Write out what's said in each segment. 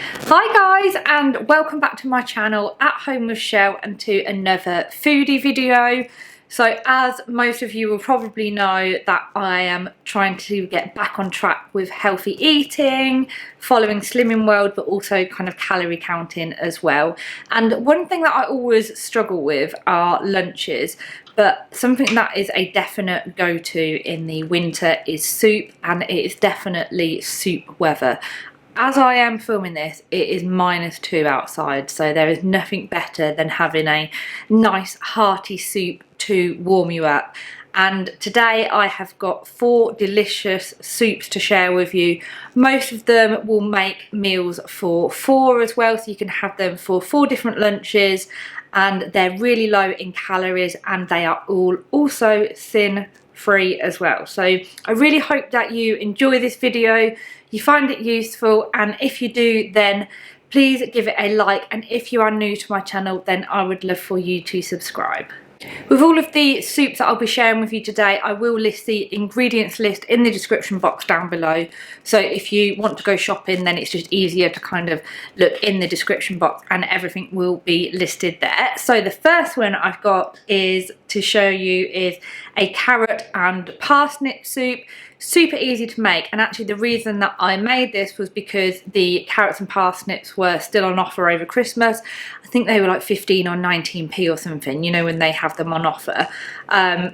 Hi guys, and welcome back to my channel At Home with Shell and to another foodie video. So as most of you will probably know, that I am trying to get back on track with healthy eating, following Slimming World, but also kind of calorie counting as well. And one thing that I always struggle with are lunches, but something that is a definite go-to in the winter is soup, and it is definitely soup weather. As I am filming this, it is -2 outside, so there is nothing better than having a nice hearty soup to warm you up. And today I have got 4 delicious soups to share with you. Most of them will make meals for 4 as well, so you can have them for 4 different lunches, and they're really low in calories, and they are all also sin free as well. So I really hope that you enjoy this video, you find it useful, and if you do, then please give it a like, and if you are new to my channel, then I would love for you to subscribe. With all of the soups that I'll be sharing with you today, I will list the ingredients list in the description box down below. So if you want to go shopping, then it's just easier to kind of look in the description box and everything will be listed there. So the first one I've got is to show you is a carrot and parsnip soup. Super easy to make, and actually the reason that I made this was because the carrots and parsnips were still on offer over Christmas. I think they were like 15 or 19p or something, you know, when they have them on offer.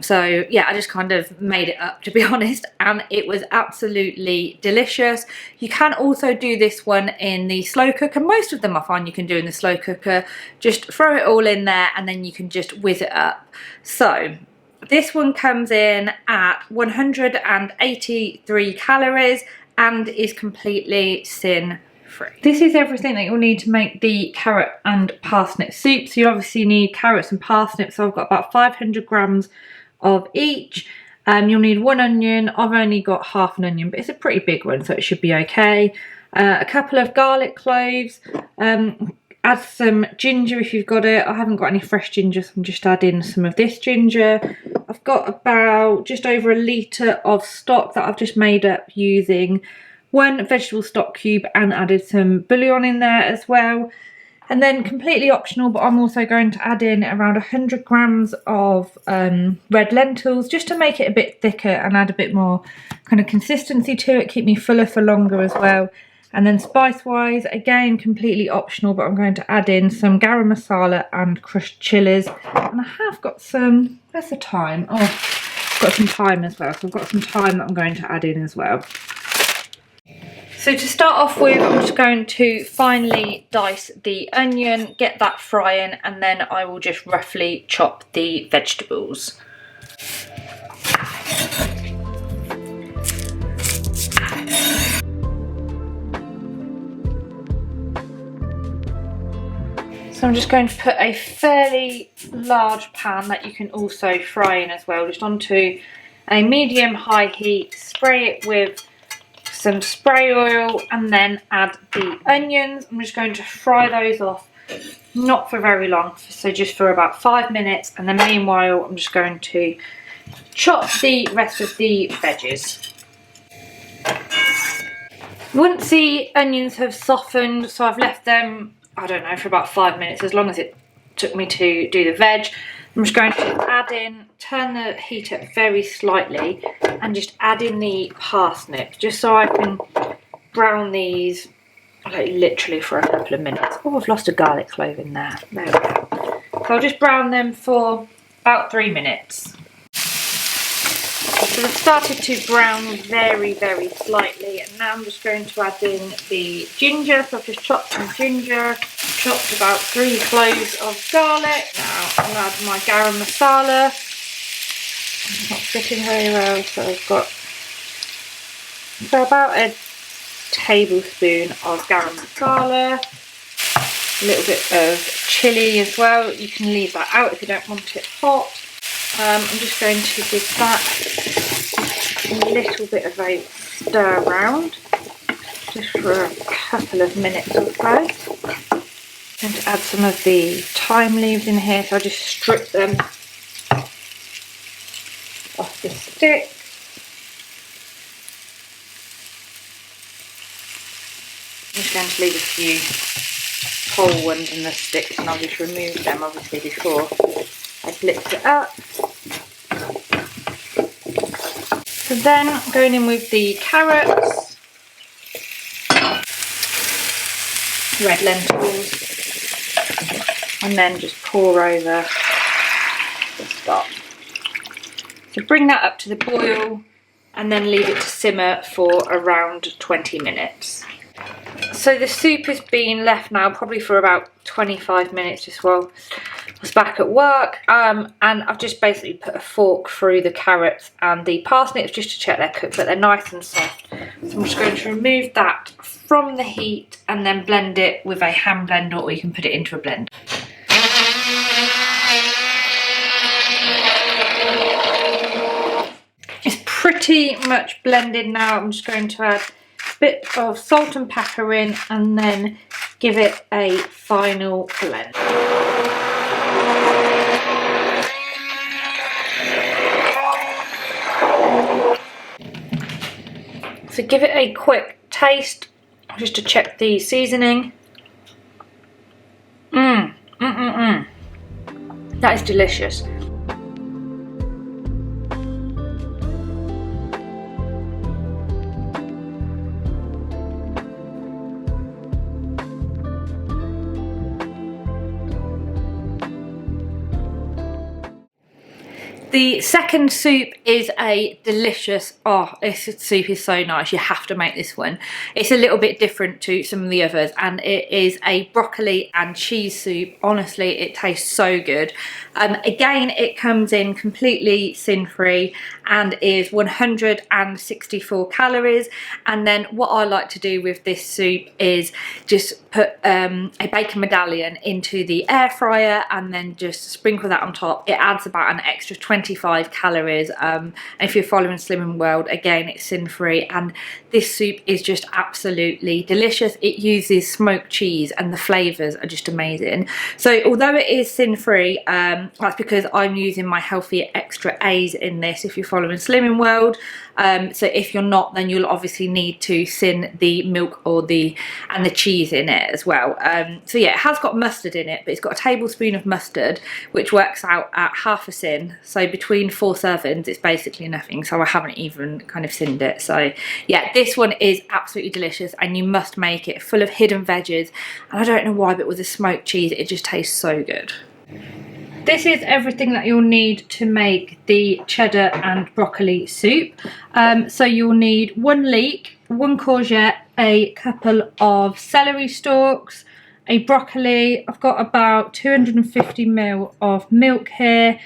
So yeah, I just kind of made it up, to be honest, and it was absolutely delicious. You can also do this one in the slow cooker. Most of them I find you can do in the slow cooker. Just throw it all in there and then you can just whiz it up. So this one comes in at 183 calories and is completely sin free. This is everything that you'll need to make the carrot and parsnip soup. So you obviously need carrots and parsnips. So I've got about 500 grams of each. You'll need 1 onion. I've only got half an onion, but it's a pretty big one, so it should be okay. A couple of garlic cloves. Add some ginger if you've got it. I haven't got any fresh ginger, so I'm just adding some of this ginger. I've got about just over a litre of stock that I've just made up using 1 vegetable stock cube and added some bouillon in there as well. And then completely optional, but I'm also going to add in around 100 grams of red lentils just to make it a bit thicker and add a bit more kind of consistency to it, keep me fuller for longer as well. And then spice-wise, again, completely optional, but I'm going to add in some garam masala and crushed chilies. And I have got some, where's the thyme? Oh, I've got some thyme as well. So I've got some thyme that I'm going to add in as well. So to start off with, I'm just going to finely dice the onion, get that frying, and then I will just roughly chop the vegetables. So I'm just going to put a fairly large pan that you can also fry in as well, just onto a medium-high heat, spray it with some spray oil, and then add the onions. I'm just going to fry those off, not for very long, so just for about 5 minutes, and then meanwhile I'm just going to chop the rest of the veggies. Once the onions have softened, so I've left them, I don't know, for about 5 minutes, as long as it took me to do the veg. I'm just going to add in, turn the heat up very slightly, and just add in the parsnips, just so I can brown these like literally for a couple of minutes. Oh, I've lost a garlic clove in there. There we go. So I'll just brown them for about 3 minutes. So they've started to brown very, very slightly, and now I'm just going to add in the ginger. So I've just chopped some ginger, chopped about 3 cloves of garlic. Now I'm going to add my garam masala. It's not fitting very well, so I've got about a tablespoon of garam masala, a little bit of chilli as well. You can leave that out if you don't want it hot. I'm just going to give that a little bit of a stir around, just for a couple of minutes or so. I'm going to add some of the thyme leaves in here, so I'll just strip them off the stick. just going to leave a few whole ones in the sticks, and I'll just remove them obviously before I blitz it up. So then going in with the carrots, red lentils, and then just pour over the stock. So bring that up to the boil and then leave it to simmer for around 20 minutes. So the soup has been left now probably for about 25 minutes just while I was back at work, and I've just basically put a fork through the carrots and the parsnips just to check they're cooked, but they're nice and soft. So I'm just going to remove that from the heat and then blend it with a hand blender, or you can put it into a blender. It's pretty much blended now. I'm just going to add a bit of salt and pepper in and then give it a final blend. So give it a quick taste just to check the seasoning. That is delicious. The second soup is a delicious, this soup is so nice, you have to make this one. It's a little bit different to some of the others, and it is a broccoli and cheese soup. Honestly, it tastes so good. Again, it comes in completely sin-free and is 164 calories. And then what I like to do with this soup is just put a bacon medallion into the air fryer and then just sprinkle that on top. It adds about an extra 25 calories. And if you're following Slimming World, again, it's sin-free, and this soup is just absolutely delicious. It uses smoked cheese and the flavours are just amazing. So although it is sin-free, that's because I'm using my healthy extra A's in this, if you're following Slimming World. So if you're not, then you'll obviously need to sin the milk and the cheese in it as well. So yeah, it has got mustard in it, but it's got a tablespoon of mustard, which works out at half a sin. So between 4 servings, it's basically nothing. So I haven't even kind of sinned it. So yeah, this one is absolutely delicious, and you must make it, full of hidden veggies. And I don't know why, but with the smoked cheese, it just tastes so good. This is everything that you'll need to make the cheddar and broccoli soup. So you'll need 1 leek, 1 courgette, a couple of celery stalks, a broccoli. I've got about 250 ml of milk here,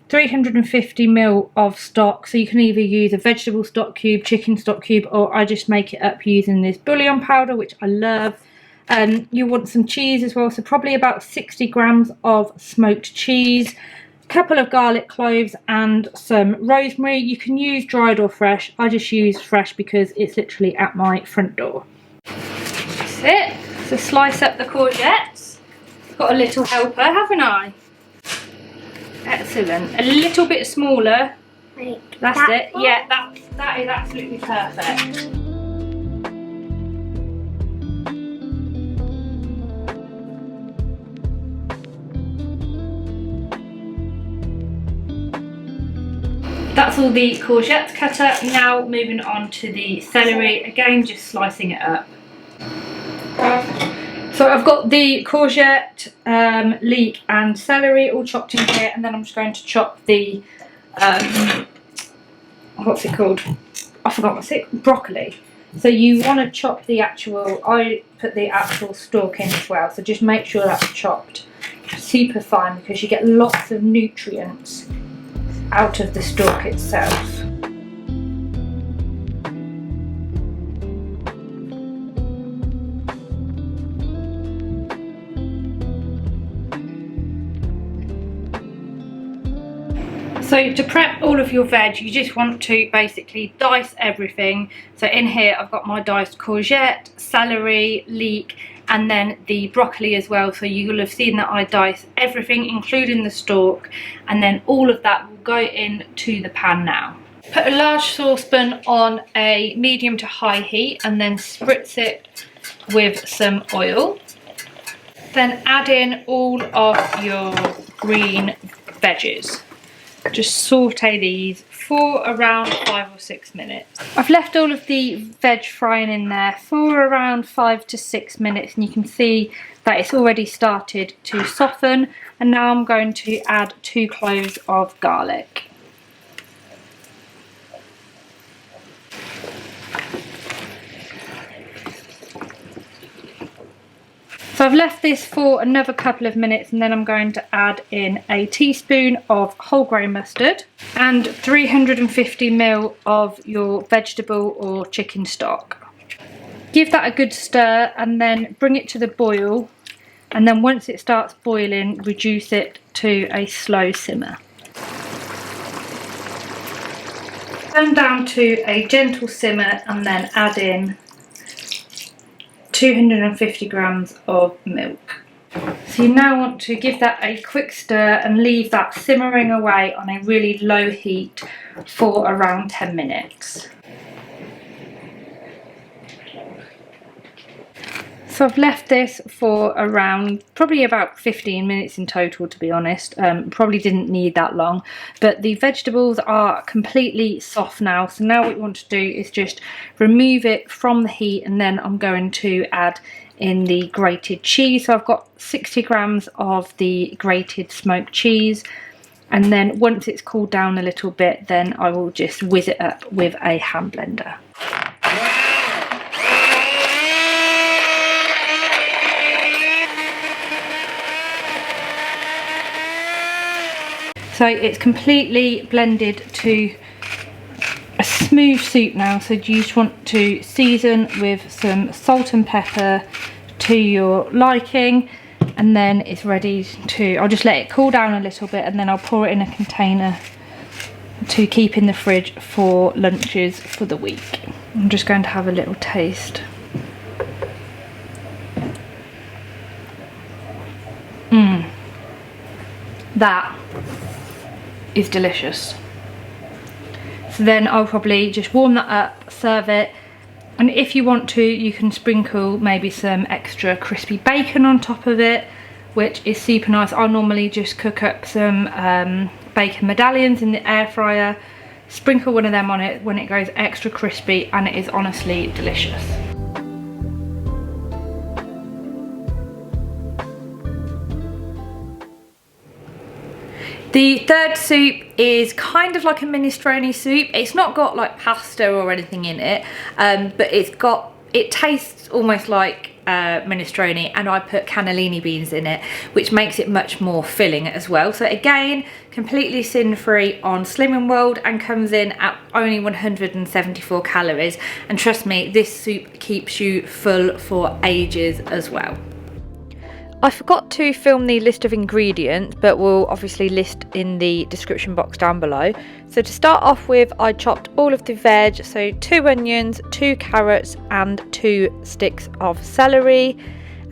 350 ml of stock. So you can either use a vegetable stock cube, chicken stock cube, or I just make it up using this bouillon powder, which I love. You want some cheese as well, so probably about 60 grams of smoked cheese, a couple of garlic cloves and some rosemary. You can use dried or fresh. I just use fresh because it's literally at my front door. That's it. So slice up the courgettes. Got a little helper, haven't I? Excellent. A little bit smaller. That's it. Yeah, that is absolutely perfect. That's all the courgettes cut up. Now moving on to the celery, again just slicing it up. So I've got the courgette, leek and celery all chopped in here, and then I'm just going to chop the, what's it called? I forgot what's it, broccoli. So you want to chop the actual, I put the actual stalk in as well, so just make sure that's chopped super fine because you get lots of nutrients out of the stalk itself. So to prep all of your veg, you just want to basically dice everything. So in here I've got my diced courgette, celery, leek, and then the broccoli as well. So you'll have seen that I dice everything, including the stalk, and then all of that will go into the pan now. Put a large saucepan on a medium to high heat and then spritz it with some oil. Then add in all of your green veggies. Just saute these for around 5 or 6 minutes. I've left all of the veg frying in there for around 5 to 6 minutes, and you can see that it's already started to soften. And now I'm going to add 2 cloves of garlic. So I've left this for another couple of minutes, and then I'm going to add in a teaspoon of whole grain mustard and 350 ml of your vegetable or chicken stock. Give that a good stir and then bring it to the boil, and then once it starts boiling, reduce it to a slow simmer. Turn down to a gentle simmer and then add in 250 grams of milk. So you now want to give that a quick stir and leave that simmering away on a really low heat for around 10 minutes. So I've left this for around probably about 15 minutes in total, to be honest. Probably didn't need that long, but the vegetables are completely soft now. So now what you want to do is just remove it from the heat, and then I'm going to add in the grated cheese. So I've got 60 grams of the grated smoked cheese, and then once it's cooled down a little bit, then I will just whiz it up with a hand blender. So it's completely blended to a smooth soup now, so you just want to season with some salt and pepper to your liking, and then it's ready to, I'll just let it cool down a little bit, and then I'll pour it in a container to keep in the fridge for lunches for the week. I'm just going to have a little taste. That is delicious. So then I'll probably just warm that up, serve it, and if you want to, you can sprinkle maybe some extra crispy bacon on top of it, which is super nice. I'll normally just cook up some bacon medallions in the air fryer, sprinkle one of them on it when it goes extra crispy, and it is honestly delicious. The third soup is kind of like a minestrone soup. It's not got like pasta or anything in it, but it tastes almost like minestrone, and I put cannellini beans in it, which makes it much more filling as well. So again, completely sin-free on Slimming World, and comes in at only 174 calories. And trust me, this soup keeps you full for ages as well. I forgot to film the list of ingredients, but we'll obviously list in the description box down below. So to start off with, I chopped all of the veg, so 2 onions, 2 carrots and 2 sticks of celery,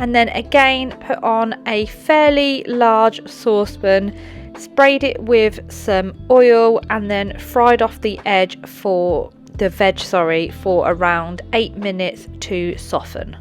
and then again put on a fairly large saucepan, sprayed it with some oil, and then fried off the edge for the veg, for around 8 minutes to soften.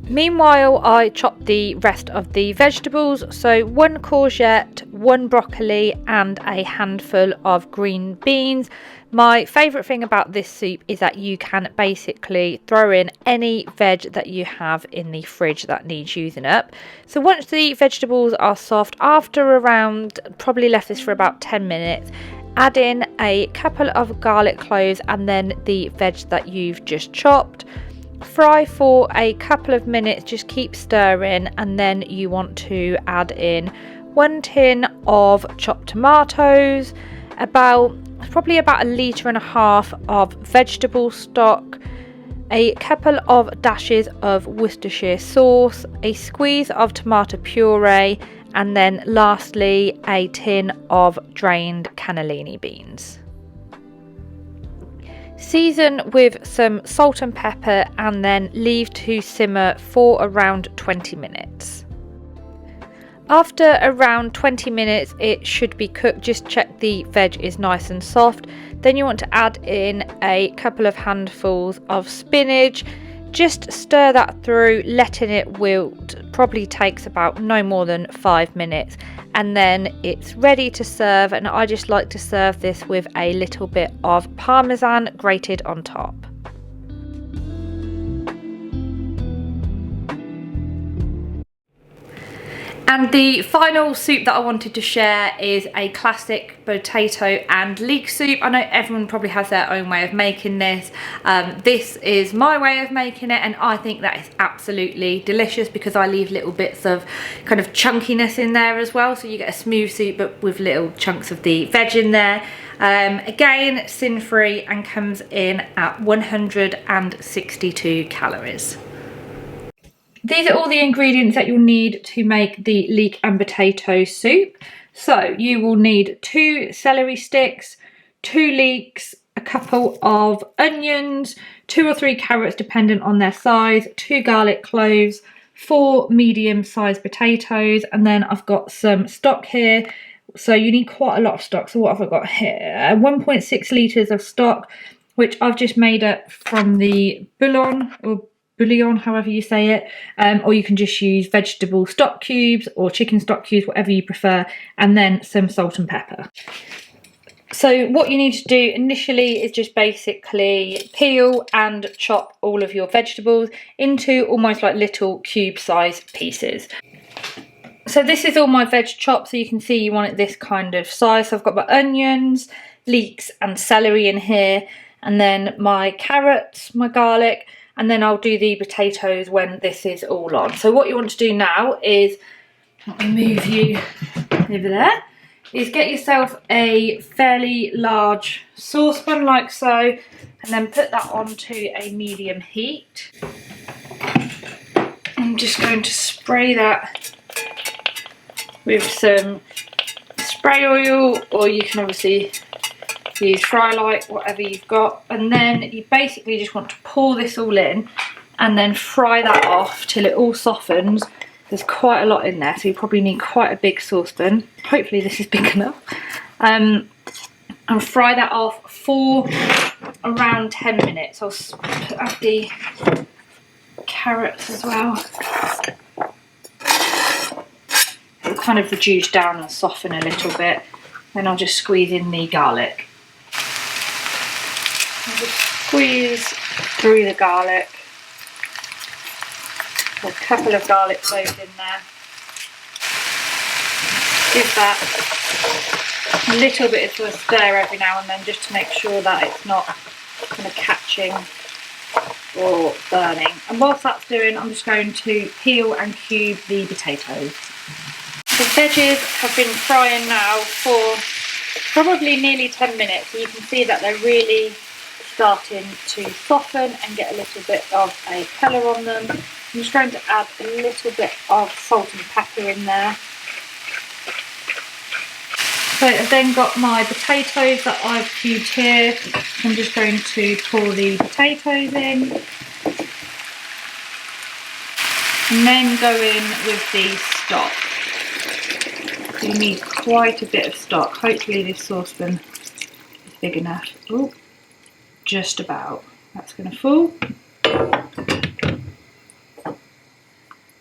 Meanwhile, I chopped the rest of the vegetables, so 1 courgette, 1 broccoli and a handful of green beans. My favourite thing about this soup is that you can basically throw in any veg that you have in the fridge that needs using up. So once the vegetables are soft, after around, probably left this for about 10 minutes, add in a couple of garlic cloves and then the veg that you've just chopped. Fry for a couple of minutes, just keep stirring, and then you want to add in 1 tin of chopped tomatoes, probably about 1.5 litres of vegetable stock, a couple of dashes of Worcestershire sauce, a squeeze of tomato puree, and then lastly a tin of drained cannellini beans. Season with some salt and pepper and then leave to simmer for around 20 minutes. After around 20 minutes it should be cooked. Just check the veg is nice and soft. Then you want to add in a couple of handfuls of spinach. Just stir that through, letting it wilt. Probably takes about no more than 5 minutes, and then it's ready to serve. And I just like to serve this with a little bit of parmesan grated on top. And the final soup that I wanted to share is a classic potato and leek soup. I know everyone probably has their own way of making this. This is my way of making it, and I think that is absolutely delicious because I leave little bits of kind of chunkiness in there as well. So you get a smooth soup but with little chunks of the veg in there. Again, sin-free, and comes in at 162 calories. These are all the ingredients that you'll need to make the leek and potato soup. So you will need 2 celery sticks, 2 leeks, a couple of onions, 2 or 3 carrots dependent on their size, 2 garlic cloves, 4 medium-sized potatoes, and then I've got some stock here. So you need quite a lot of stock. So what have I got here? 1.6 litres of stock, which I've just made up from the bouillon, however you say it, or you can just use vegetable stock cubes or chicken stock cubes, whatever you prefer, and then some salt and pepper. So what you need to do initially is just basically peel and chop all of your vegetables into almost like little cube-sized pieces. So this is all my veg chopped, so you can see you want it this kind of size. So I've got my onions, leeks and celery in here, and then my carrots, my garlic, and then I'll do the potatoes when this is all on. So what you want to do now is, let me move you over there, is get yourself a fairly large saucepan like so, and then put that onto a medium heat. I'm just going to spray that with some spray oil, or you can obviously use fry light, whatever you've got, and then you basically just want to pour this all in and then fry that off till it all softens. There's quite a lot in there, so you probably need quite a big saucepan. Hopefully this is big enough. And fry that off for around 10 minutes. I'll add the carrots as well. It'll kind of reduce down and soften a little bit. Then I'll just squeeze in the garlic. Just squeeze through the garlic. A couple of garlic cloves in there. Give that a little bit of a stir every now and then, just to make sure that it's not kind of catching or burning. And whilst that's doing, I'm just going to peel and cube the potatoes. The veggies have been frying now for probably nearly 10 minutes, so you can see that they're really starting to soften and get a little bit of a colour on them. I'm just going to add a little bit of salt and pepper in there. So I've then got my potatoes that I've cubed here. I'm just going to pour the potatoes in. And then go in with the stock. So you need quite a bit of stock. Hopefully this saucepan is big enough. Ooh, just about. That's going to fall.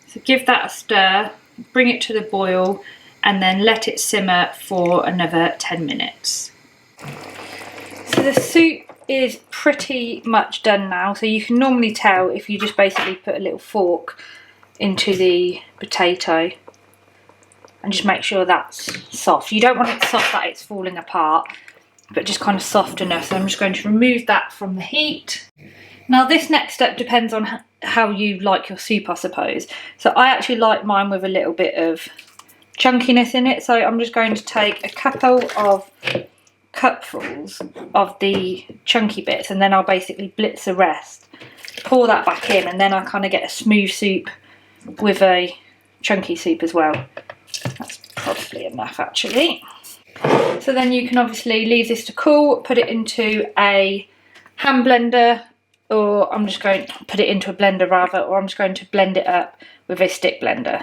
So give that a stir, bring it to the boil, and then let it simmer for another 10 minutes. So the soup is pretty much done now. So you can normally tell if you just basically put a little fork into the potato and just make sure that's soft. You don't want it soft that it's falling apart, but just kind of soft enough. So I'm just going to remove that from the heat. Now this next step depends on how you like your soup, I suppose. So I actually like mine with a little bit of chunkiness in it. So I'm just going to take a couple of cupfuls of the chunky bits, and then I'll basically blitz the rest, pour that back in, and then I kind of get a smooth soup with a chunky soup as well. That's probably enough actually. So then you can obviously leave this to cool, put it into a hand blender, or I'm just going to put it into a blender rather, or I'm just going to blend it up with a stick blender.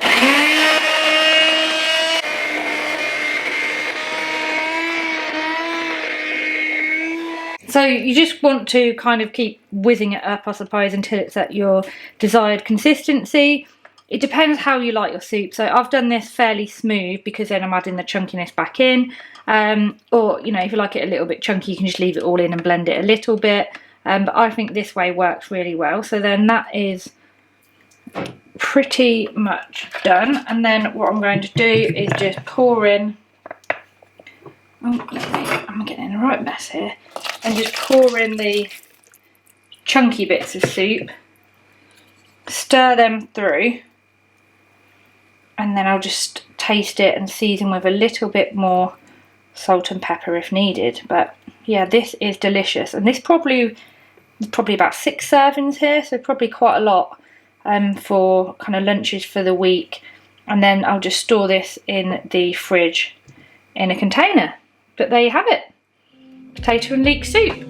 So you just want to kind of keep whizzing it up, I suppose, until it's at your desired consistency. It depends how you like your soup. So I've done this fairly smooth because then I'm adding the chunkiness back in. Or, you know, if you like it a little bit chunky, you can just leave it all in and blend it a little bit. But I think this way works really well. So then that is pretty much done. And then what I'm going to do is just pour in... Oh, I'm getting in a right mess here. And just pour in the chunky bits of soup. Stir them through. And then I'll just taste it and season with a little bit more salt and pepper if needed. But yeah, this is delicious. And this probably about 6 servings here, so probably quite a lot for kind of lunches for the week. And then I'll just store this in the fridge in a container. But there you have it, potato and leek soup.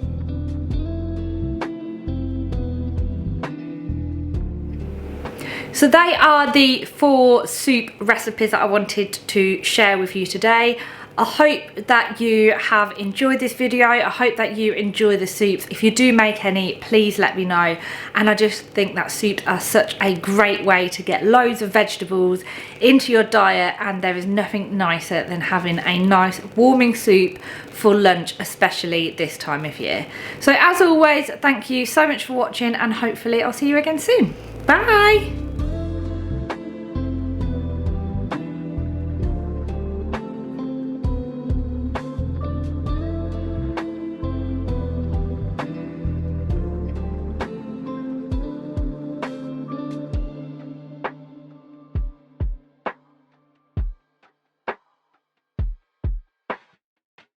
So they are the 4 soup recipes that I wanted to share with you today. I hope that you have enjoyed this video. I hope that you enjoy the soups. If you do make any, please let me know. And I just think that soups are such a great way to get loads of vegetables into your diet, and there is nothing nicer than having a nice warming soup for lunch, especially this time of year. So as always, thank you so much for watching, and hopefully I'll see you again soon. Bye!